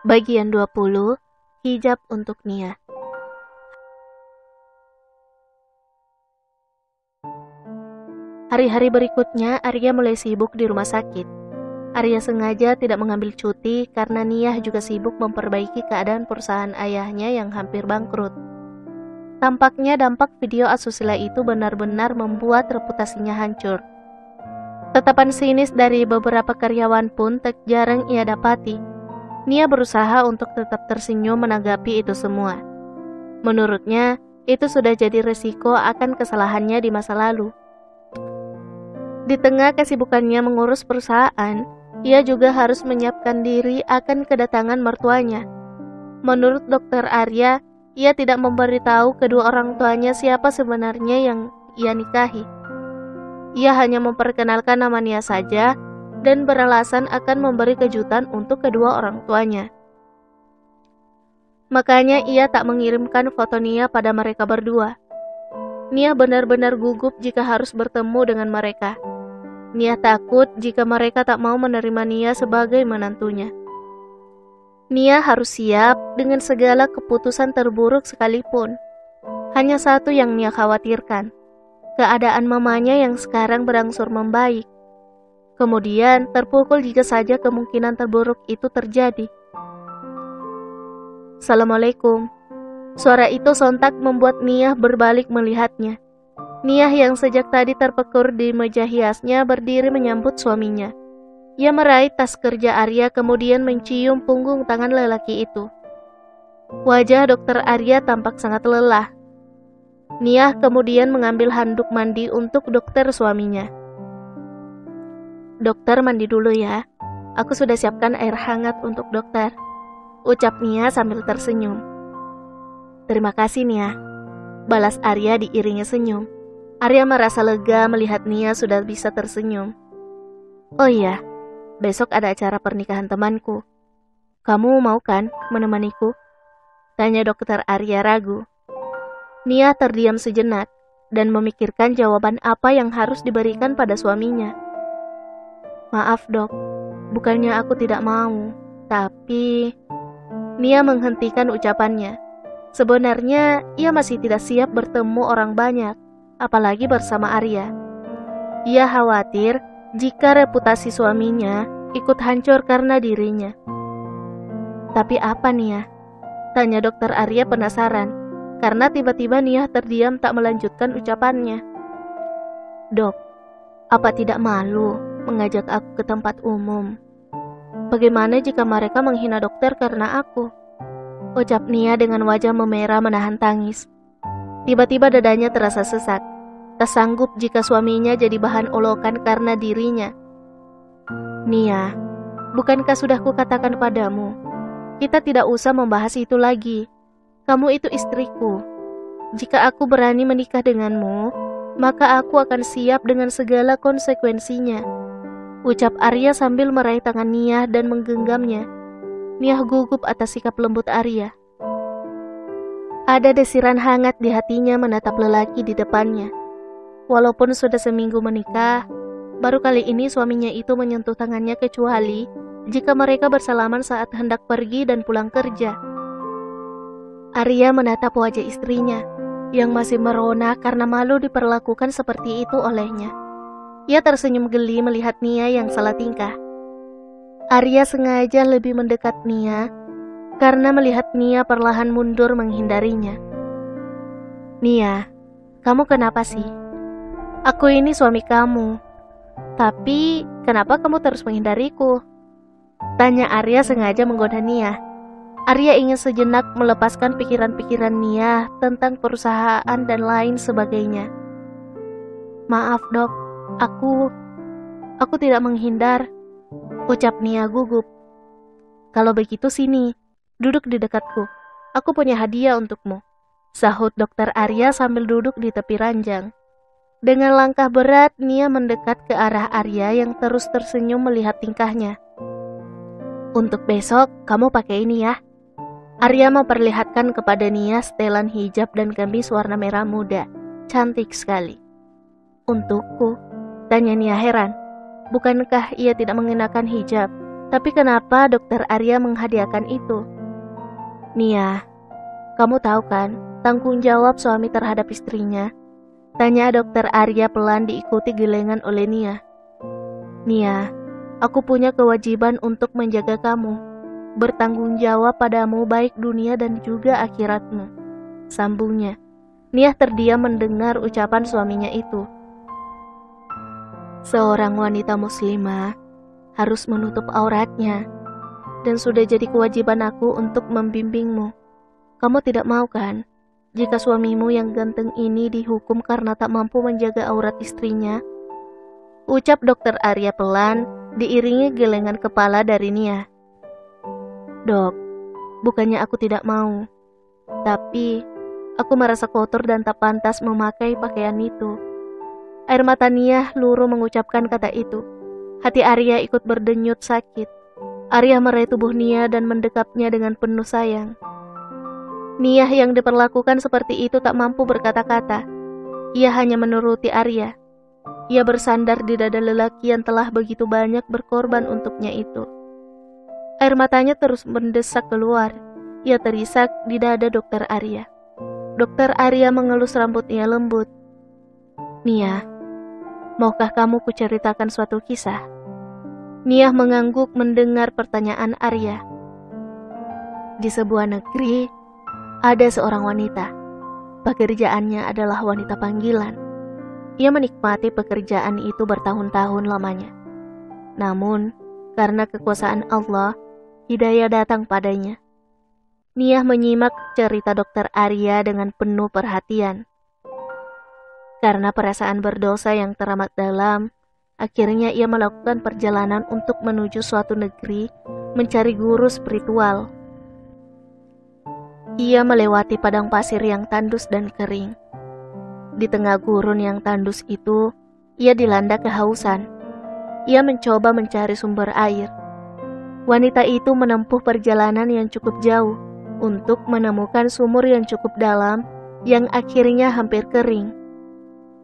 Bagian 20, hijab untuk Nia. Hari-hari berikutnya, Arya mulai sibuk di rumah sakit. Arya sengaja tidak mengambil cuti karena Nia juga sibuk memperbaiki keadaan perusahaan ayahnya yang hampir bangkrut. Tampaknya dampak video asusila itu benar-benar membuat reputasinya hancur. Tatapan sinis dari beberapa karyawan pun tak jarang ia dapati. Nia berusaha untuk tetap tersenyum menanggapi itu semua. Menurutnya, itu sudah jadi resiko akan kesalahannya di masa lalu. Di tengah kesibukannya mengurus perusahaan, ia juga harus menyiapkan diri akan kedatangan mertuanya. Menurut Dokter Arya, ia tidak memberitahu kedua orang tuanya siapa sebenarnya yang ia nikahi. Ia hanya memperkenalkan nama Nia saja dan beralasan akan memberi kejutan untuk kedua orang tuanya. Makanya ia tak mengirimkan foto Nia pada mereka berdua. Nia benar-benar gugup jika harus bertemu dengan mereka. Nia takut jika mereka tak mau menerima Nia sebagai menantunya. Nia harus siap dengan segala keputusan terburuk sekalipun. Hanya satu yang Nia khawatirkan, keadaan mamanya yang sekarang berangsur membaik. Kemudian terpukul jika saja kemungkinan terburuk itu terjadi. Assalamualaikum. Suara itu sontak membuat Nia berbalik melihatnya. Nia yang sejak tadi terpekur di meja hiasnya berdiri menyambut suaminya. Ia meraih tas kerja Arya kemudian mencium punggung tangan lelaki itu. Wajah Dokter Arya tampak sangat lelah. Nia kemudian mengambil handuk mandi untuk dokter suaminya. Dokter mandi dulu ya. Aku sudah siapkan air hangat untuk dokter, ucap Nia sambil tersenyum. Terima kasih Nia, balas Arya diiringi senyum. Arya merasa lega melihat Nia sudah bisa tersenyum. Oh iya, besok ada acara pernikahan temanku. Kamu mau kan menemaniku? Tanya Dokter Arya ragu. Nia terdiam sejenak dan memikirkan jawaban apa yang harus diberikan pada suaminya. Maaf dok, bukannya aku tidak mau, tapi... Nia menghentikan ucapannya. Sebenarnya ia masih tidak siap bertemu orang banyak, apalagi bersama Arya. Ia khawatir jika reputasi suaminya ikut hancur karena dirinya. Tapi apa Nia? Tanya Dokter Arya penasaran, karena tiba-tiba Nia terdiam tak melanjutkan ucapannya. Dok, apa tidak malu mengajak aku ke tempat umum? Bagaimana jika mereka menghina dokter karena aku? Ucap Nia dengan wajah memerah menahan tangis. Tiba-tiba dadanya terasa sesak. Tak sanggup jika suaminya jadi bahan olokan karena dirinya. Nia, bukankah sudah kukatakan padamu, kita tidak usah membahas itu lagi. Kamu itu istriku. Jika aku berani menikah denganmu, maka aku akan siap dengan segala konsekuensinya. Ucap Arya sambil meraih tangan Nia dan menggenggamnya. Nia gugup atas sikap lembut Arya. Ada desiran hangat di hatinya menatap lelaki di depannya. Walaupun sudah seminggu menikah, baru kali ini suaminya itu menyentuh tangannya kecuali jika mereka bersalaman saat hendak pergi dan pulang kerja. Arya menatap wajah istrinya yang masih merona karena malu diperlakukan seperti itu olehnya. Ia tersenyum geli melihat Nia yang salah tingkah. Arya sengaja lebih mendekat Nia karena melihat Nia perlahan mundur menghindarinya. Nia, kamu kenapa sih? Aku ini suami kamu. Tapi kenapa kamu terus menghindariku? Tanya Arya sengaja menggoda Nia. Arya ingin sejenak melepaskan pikiran-pikiran Nia tentang perusahaan dan lain sebagainya. Maaf dok, aku tidak menghindar, ucap Nia gugup. Kalau begitu sini, duduk di dekatku. Aku punya hadiah untukmu, sahut Dokter Arya sambil duduk di tepi ranjang. Dengan langkah berat, Nia mendekat ke arah Arya yang terus tersenyum melihat tingkahnya. Untuk besok, kamu pakai ini ya. Arya memperlihatkan kepada Nia setelan hijab dan gamis warna merah muda. Cantik sekali. Untukku? Tanya Nia heran. Bukankah ia tidak mengenakan hijab? Tapi kenapa Dokter Arya menghadiahkan itu? Nia, kamu tahu kan tanggung jawab suami terhadap istrinya? Tanya Dokter Arya pelan diikuti gelengan oleh Nia. Nia, aku punya kewajiban untuk menjaga kamu, bertanggung jawab padamu baik dunia dan juga akhiratmu, sambungnya. Nia terdiam mendengar ucapan suaminya itu. Seorang wanita muslimah harus menutup auratnya, dan sudah jadi kewajiban aku untuk membimbingmu. Kamu tidak mau kan, jika suamimu yang ganteng ini dihukum karena tak mampu menjaga aurat istrinya? Ucap Dokter Arya pelan, diiringi gelengan kepala dari Nia. Dok, bukannya aku tidak mau, tapi aku merasa kotor dan tak pantas memakai pakaian itu. Air mata Nia luruh mengucapkan kata itu. Hati Arya ikut berdenyut sakit. Arya meraih tubuh Nia dan mendekapnya dengan penuh sayang. Nia yang diperlakukan seperti itu tak mampu berkata-kata. Ia hanya menuruti Arya. Ia bersandar di dada lelaki yang telah begitu banyak berkorban untuknya itu. Air matanya terus mendesak keluar. Ia terisak di dada Dokter Arya. Dokter Arya mengelus rambutnya lembut. Nia, maukah kamu kuceritakan suatu kisah? Nia mengangguk mendengar pertanyaan Arya. Di sebuah negeri, ada seorang wanita. Pekerjaannya adalah wanita panggilan. Ia menikmati pekerjaan itu bertahun-tahun lamanya. Namun, karena kekuasaan Allah, hidayah datang padanya. Nia menyimak cerita Dokter Arya dengan penuh perhatian. Karena perasaan berdosa yang teramat dalam, akhirnya ia melakukan perjalanan untuk menuju suatu negeri mencari guru spiritual. Ia melewati padang pasir yang tandus dan kering. Di tengah gurun yang tandus itu, ia dilanda kehausan. Ia mencoba mencari sumber air. Wanita itu menempuh perjalanan yang cukup jauh untuk menemukan sumur yang cukup dalam yang akhirnya hampir kering.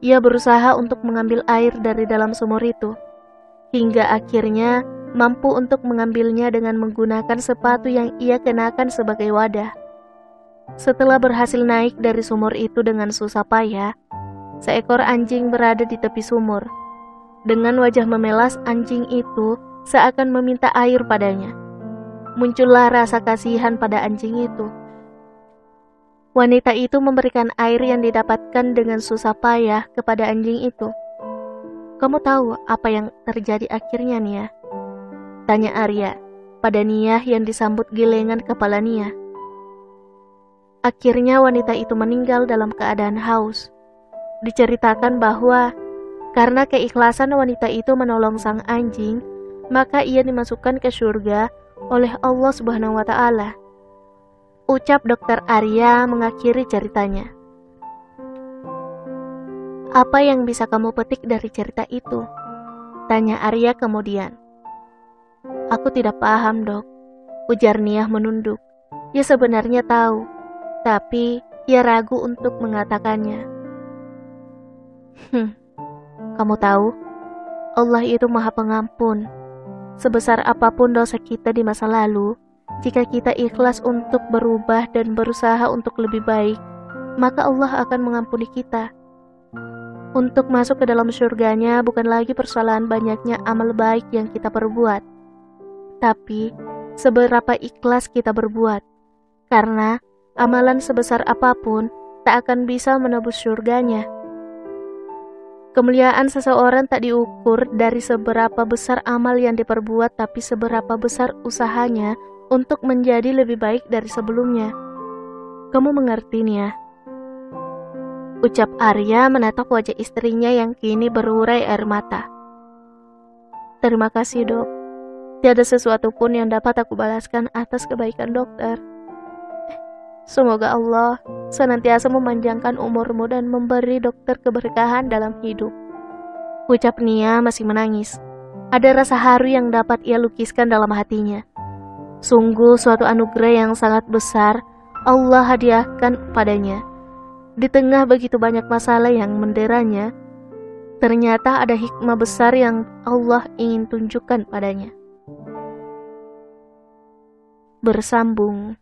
Ia berusaha untuk mengambil air dari dalam sumur itu, hingga akhirnya mampu untuk mengambilnya dengan menggunakan sepatu yang ia kenakan sebagai wadah. Setelah berhasil naik dari sumur itu dengan susah payah, seekor anjing berada di tepi sumur. Dengan wajah memelas, anjing itu seakan meminta air padanya. Muncullah rasa kasihan pada anjing itu. Wanita itu memberikan air yang didapatkan dengan susah payah kepada anjing itu. Kamu tahu apa yang terjadi akhirnya, Nia? Tanya Arya pada Nia yang disambut gelengan kepala Nia. Akhirnya wanita itu meninggal dalam keadaan haus. Diceritakan bahwa karena keikhlasan wanita itu menolong sang anjing, maka ia dimasukkan ke surga oleh Allah Subhanahu wa Ta'ala. Ucap Dokter Arya mengakhiri ceritanya. Apa yang bisa kamu petik dari cerita itu? Tanya Arya kemudian. Aku tidak paham, Dok. Ujar Nia menunduk. Ia sebenarnya tahu, tapi ia ragu untuk mengatakannya. Kamu tahu, Allah itu Maha Pengampun. Sebesar apapun dosa kita di masa lalu, jika kita ikhlas untuk berubah dan berusaha untuk lebih baik, maka Allah akan mengampuni kita. Untuk masuk ke dalam surganya bukan lagi persoalan banyaknya amal baik yang kita perbuat, tapi seberapa ikhlas kita berbuat. Karena amalan sebesar apapun tak akan bisa menebus surganya. Kemuliaan seseorang tak diukur dari seberapa besar amal yang diperbuat, tapi seberapa besar usahanya untuk menjadi lebih baik dari sebelumnya. Kamu mengerti, Nia? Ucap Arya menatap wajah istrinya yang kini berurai air mata. Terima kasih, Dok. Tiada sesuatu pun yang dapat aku balaskan atas kebaikan dokter. Semoga Allah senantiasa memanjangkan umurmu dan memberi dokter keberkahan dalam hidup. Ucap Nia masih menangis. Ada rasa haru yang dapat ia lukiskan dalam hatinya. Sungguh suatu anugerah yang sangat besar Allah hadiahkan padanya. Di tengah begitu banyak masalah yang menderanya, ternyata ada hikmah besar yang Allah ingin tunjukkan padanya. bersambung.